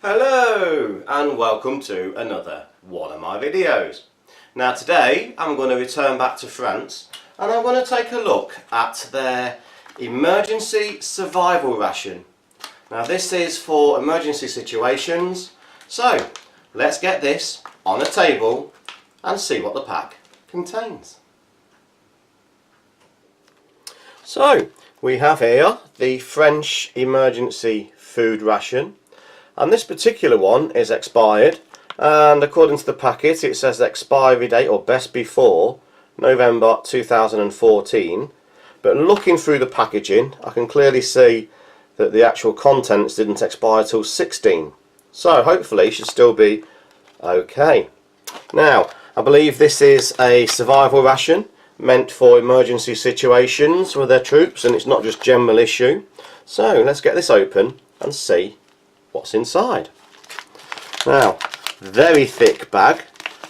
Hello and welcome to another one of my videos. Now today I'm going to return back to France and I'm going to take a look at their emergency survival ration. Now this is for emergency situations, so let's get this on a table and see what the pack contains. So we have here the French emergency food ration. And this particular one is expired, and according to the packet it says expiry date or best before November 2014, but looking through the packaging I can clearly see that the actual contents didn't expire till 16, so hopefully it should still be okay. Now I believe this is a survival ration meant for emergency situations with their troops, and it's not just general issue. So let's get this open and see what's inside. Now, very thick bag.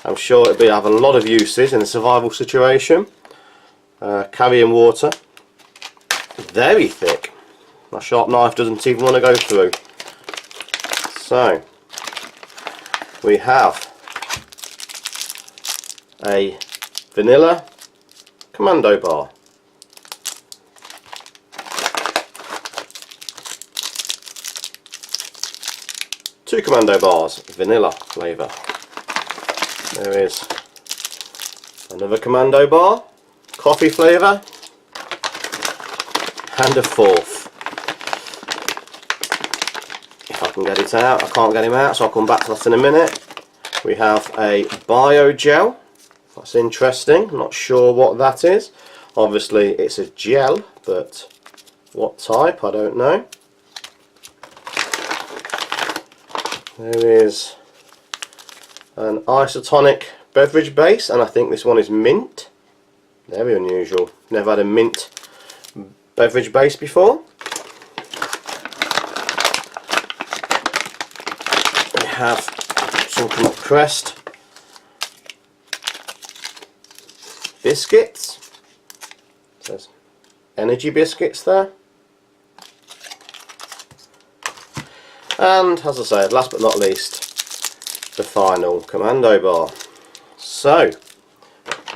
I'm sure it'll have a lot of uses in a survival situation. Carrying water. Very thick. My sharp knife doesn't even want to go through. So, we have a vanilla commando bar. Two commando bars, vanilla flavour. There is another commando bar, coffee flavour, and a fourth. If I can get it out, I can't get him out, so I'll come back to that in a minute. We have a Biogel. That's interesting, not sure what that is. Obviously it's a gel, but what type I don't know. There is an isotonic beverage base, and I think this one is mint. Very unusual. Never had a mint beverage base before. We have some compressed biscuits. It says energy biscuits there. And as I said, last but not least, the final commando bar. So,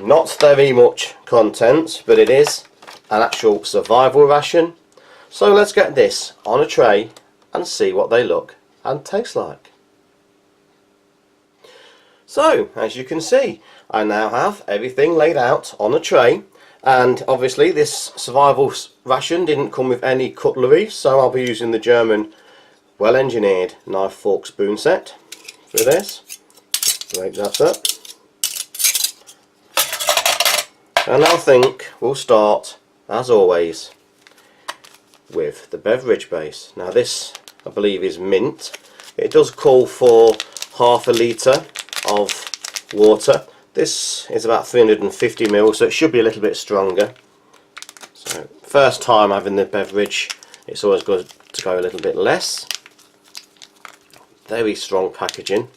not very much content, but it is an actual survival ration. So let's get this on a tray and see what they look and taste like. So, as you can see, I now have everything laid out on a tray, and obviously this survival ration didn't come with any cutlery, so I'll be using the German well engineered knife, fork, spoon set for this. Break that up. And I think we'll start, as always, with the beverage base. Now this, I believe, is mint. It does call for half a litre of water. This is about 350 ml, so it should be a little bit stronger. So first time having the beverage, it's always good to go a little bit less. Very strong packaging.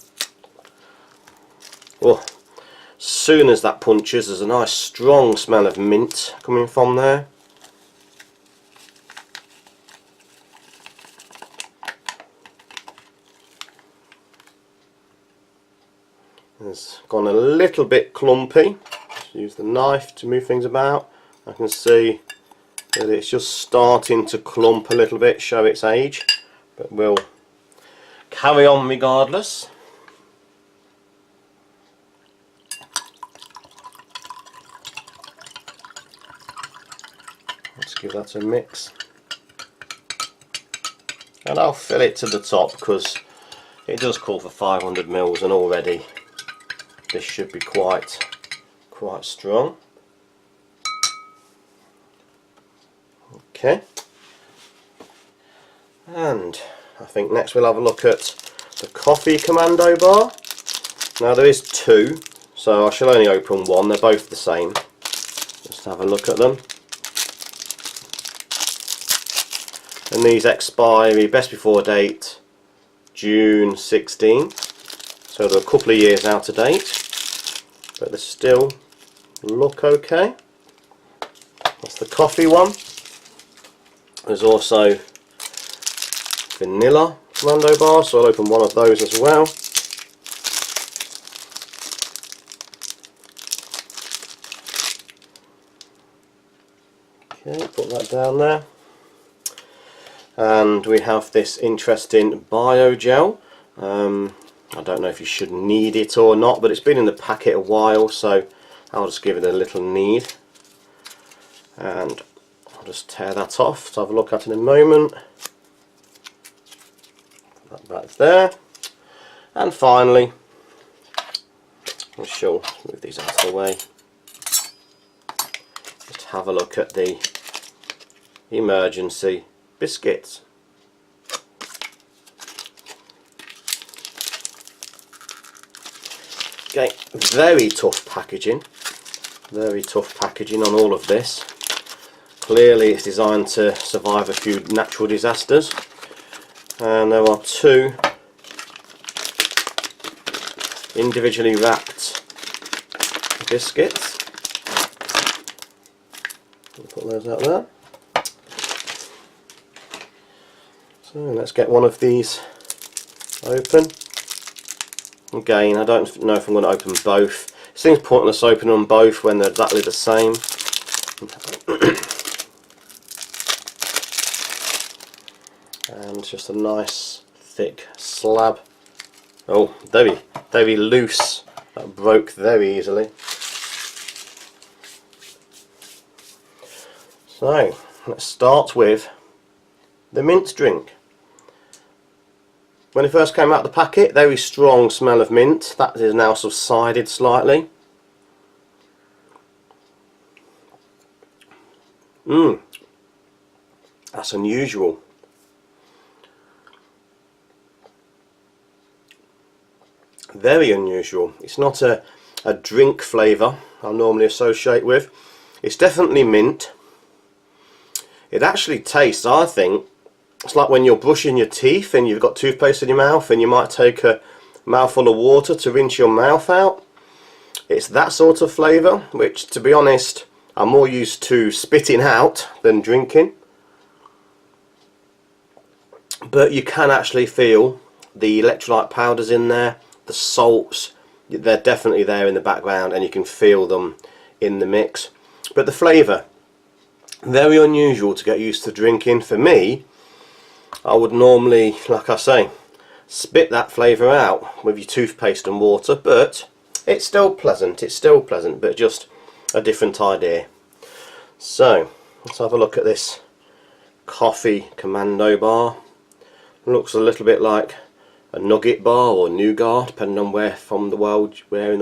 Oh, as soon as that punches, there's a nice strong smell of mint coming from there. It's gone a little bit clumpy. Just use the knife to move things about. I can see that it's just starting to clump a little bit, show its age, but we'll carry on regardless. Let's give that a mix, and I'll fill it to the top because it does call for 500 ml, and already this should be quite strong. Okay, and I think next we'll have a look at the coffee commando bar. Now there is two, so I shall only open one. They're both the same. Just have a look at them. And these expiry best before date June 16, so they're a couple of years out of date, but they still look okay. That's the coffee one. There's also vanilla commando bars, so I'll open one of those as well. Okay, put that down there. And we have this interesting Biogel. I don't know if you should knead it or not, but it's been in the packet a while, so I'll just give it a little knead. And I'll just tear that off to have a look at in a moment. Put that back there. And finally, I shall move these out of the way. Just have a look at the emergency biscuits. Okay, very tough packaging on all of this. Clearly it's designed to survive a few natural disasters, and there are two individually wrapped biscuits. I'll put those out there. So let's get one of these open. Again, I don't know if I'm going to open both. It seems pointless opening them both when they're exactly the same. And just a nice thick slab. Oh, very, very loose. That broke very easily. So, let's start with the mint drink. When it first came out of the packet, very strong smell of mint. That is now subsided slightly. That's unusual. Very unusual. It's not a drink flavour I normally associate with. It's definitely mint. It actually tastes, I think, it's like when you're brushing your teeth and you've got toothpaste in your mouth and you might take a mouthful of water to rinse your mouth out. It's that sort of flavour, which, to be honest, I'm more used to spitting out than drinking. But you can actually feel the electrolyte powders in there, the salts, they're definitely there in the background and you can feel them in the mix. But the flavour, very unusual to get used to drinking. For me, I would normally, like I say, spit that flavour out with your toothpaste and water, but it's still pleasant, but just a different idea. So, let's have a look at this coffee commando bar. Looks a little bit like a nugget bar or nougat, depending on where in the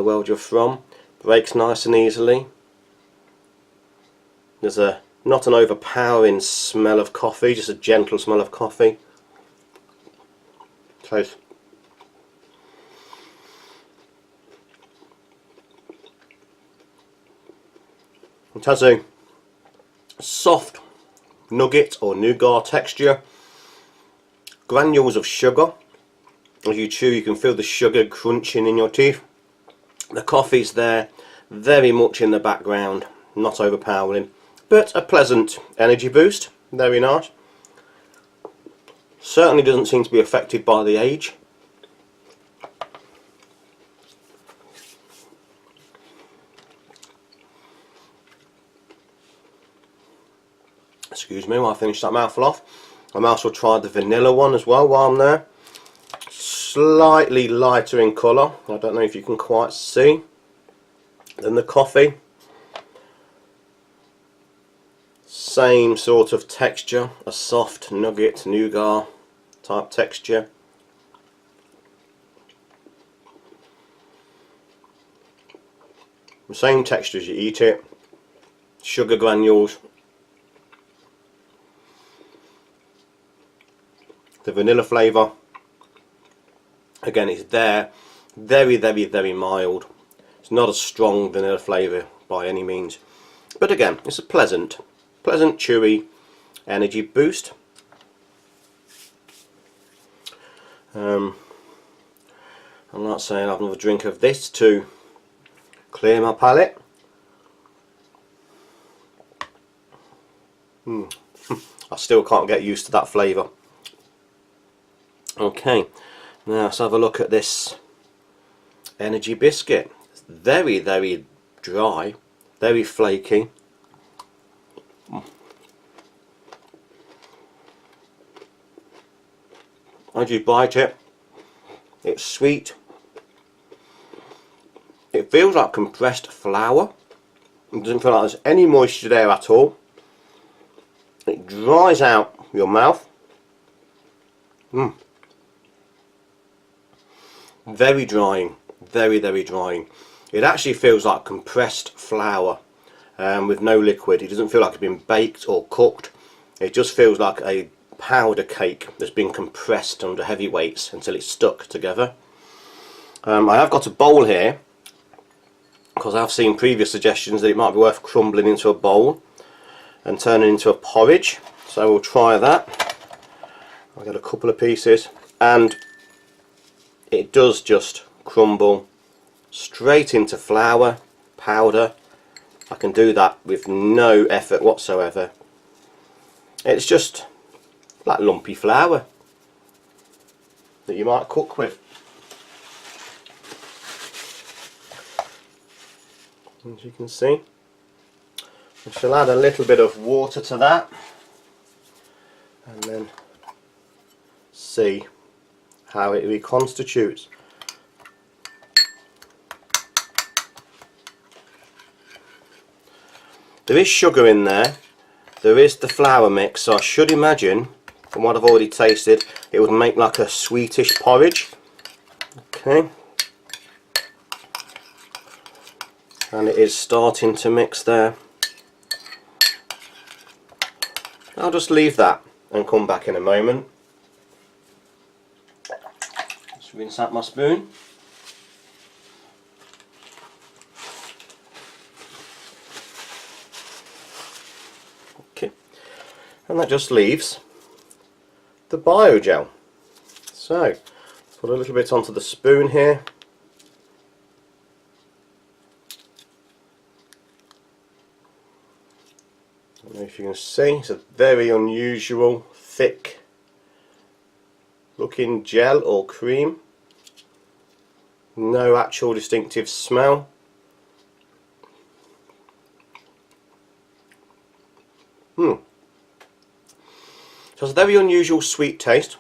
world you're from. Breaks nice and easily. There's not an overpowering smell of coffee, just a gentle smell of coffee. Taste. It has a soft nugget or nougat texture. Granules of sugar. As you chew, you can feel the sugar crunching in your teeth. The coffee's there, very much in the background, not overpowering, but a pleasant energy boost. Very nice. Certainly doesn't seem to be affected by the age. Excuse me while I finish that mouthful off. I might also try the vanilla one as well while I'm there. Slightly lighter in colour, I don't know if you can quite see, than the coffee. Same sort of texture, a soft nugget nougat type texture. The same texture as you eat it, sugar granules. The vanilla flavour, again, it's there, very, very, very mild. It's not a strong vanilla flavour by any means, but again, it's a pleasant, chewy energy boost. I'm not saying I'll have another drink of this to clear my palate. I still can't get used to that flavour. Okay, now let's have a look at this energy biscuit. It's very, very dry, very flaky. As you bite it, it's sweet. It feels like compressed flour. It doesn't feel like there's any moisture there at all. It dries out your mouth. Very drying, very, very drying. It actually feels like compressed flour with no liquid. It doesn't feel like it's been baked or cooked. It just feels like a powder cake that's been compressed under heavy weights until it's stuck together. I have got a bowl here because I've seen previous suggestions that it might be worth crumbling into a bowl and turning into a porridge. So we'll try that. I've got a couple of pieces and it does just crumble straight into flour, powder. I can do that with no effort whatsoever. It's just like lumpy flour that you might cook with. As you can see, I shall add a little bit of water to that and then see how it reconstitutes. There is sugar in there, there is the flour mix, so I should imagine, from what I've already tasted, it would make like a sweetish porridge. Okay. And it is starting to mix there. I'll just leave that and come back in a moment. Just rinse out my spoon. Okay, and that just leaves the Biogel. So, put a little bit onto the spoon here. I don't know if you can see, it's a very unusual, thick looking gel or cream. No actual distinctive smell. So it's a very unusual sweet taste.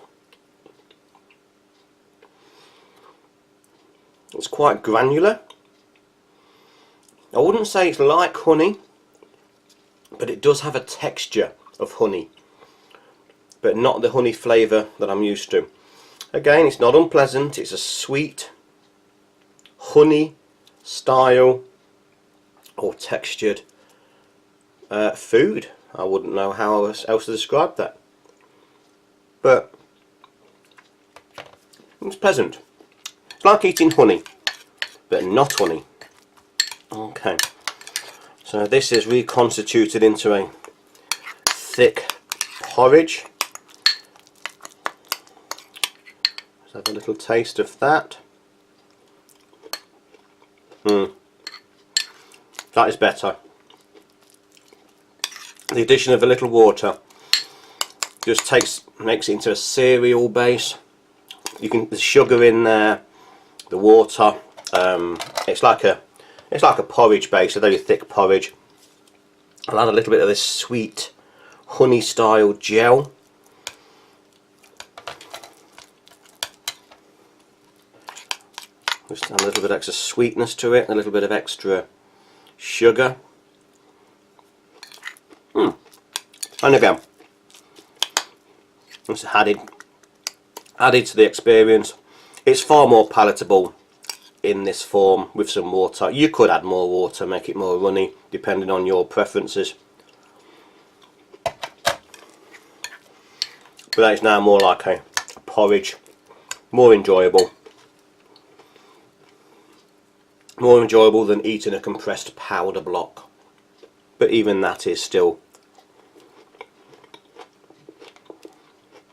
It's quite granular. I wouldn't say it's like honey, but it does have a texture of honey, but not the honey flavour that I'm used to. Again, it's not unpleasant, it's a sweet honey style or textured food. I wouldn't know how else to describe that, but it's pleasant. It's like eating honey, but not honey. Okay. So this is reconstituted into a thick porridge. Let's have a little taste of that. That is better. The addition of a little water just makes it into a cereal base. There's sugar in there, the water. It's like a porridge base, a very thick porridge. I'll add a little bit of this sweet honey style gel. Just add a little bit extra sweetness to it, a little bit of extra sugar. And again, it's added to the experience. It's far more palatable in this form with some water. You could add more water, make it more runny, depending on your preferences. But that is now more like a porridge, more enjoyable. More enjoyable than eating a compressed powder block. But even that is still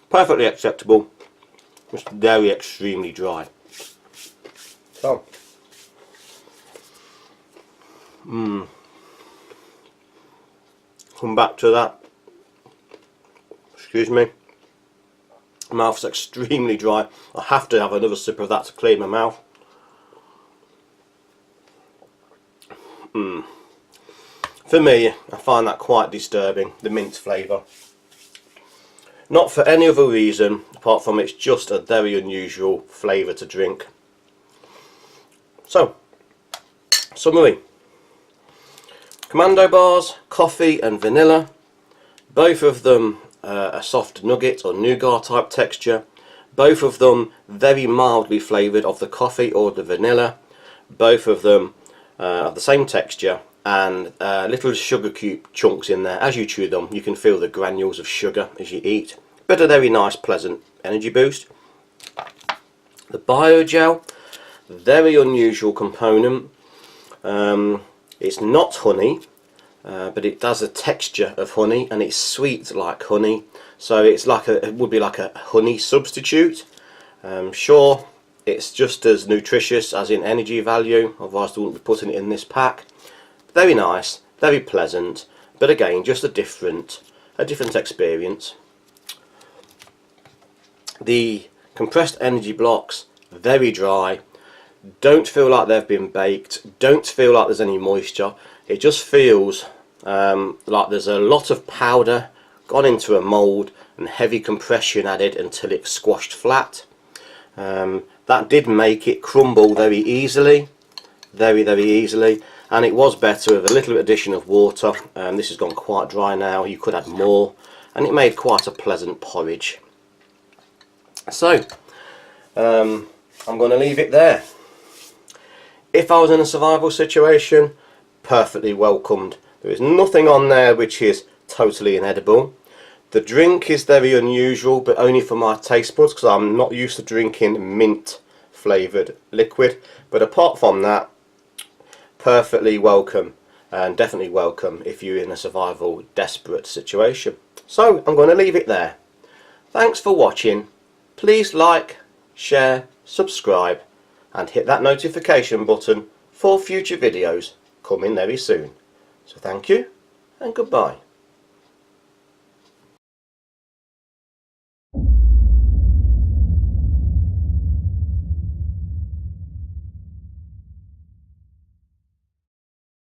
perfectly acceptable, just very extremely dry. So, come back to that, excuse me, My mouth's extremely dry. I have to have another sip of that to clear my mouth. For me, I find that quite disturbing, the mint flavour. Not for any other reason apart from it's just a very unusual flavour to drink. So, summary. Commando bars, coffee and vanilla. Both of them a soft nugget or nougat type texture. Both of them very mildly flavoured of the coffee or the vanilla. Both of them have the same texture and little sugar cube chunks in there. As you chew them, you can feel the granules of sugar as you eat. But a very nice, pleasant energy boost. The Biogel, very unusual component. It's not honey, but it does a texture of honey, and it's sweet like honey. So it's like it would be like a honey substitute. Sure, it's just as nutritious as in energy value, otherwise they wouldn't be putting it in this pack. Very nice, very pleasant, but again, just a different experience. The compressed energy blocks, very dry. Don't feel like they've been baked. Don't feel like there's any moisture. It just feels like there's a lot of powder gone into a mould and heavy compression added until it's squashed flat. That did make it crumble very easily, very easily, and it was better with a little addition of water. This has gone quite dry now, you could add more, and it made quite a pleasant porridge. So I'm going to leave it there. If I was in a survival situation, perfectly welcomed. There is nothing on there which is totally inedible. The drink is very unusual, but only for my taste buds, because I'm not used to drinking mint flavoured liquid. But apart from that, perfectly welcome, and definitely welcome if you're in a survival desperate situation. So I'm going to leave it there. Thanks for watching. Please like, share, subscribe, and hit that notification button for future videos coming very soon. So thank you and goodbye.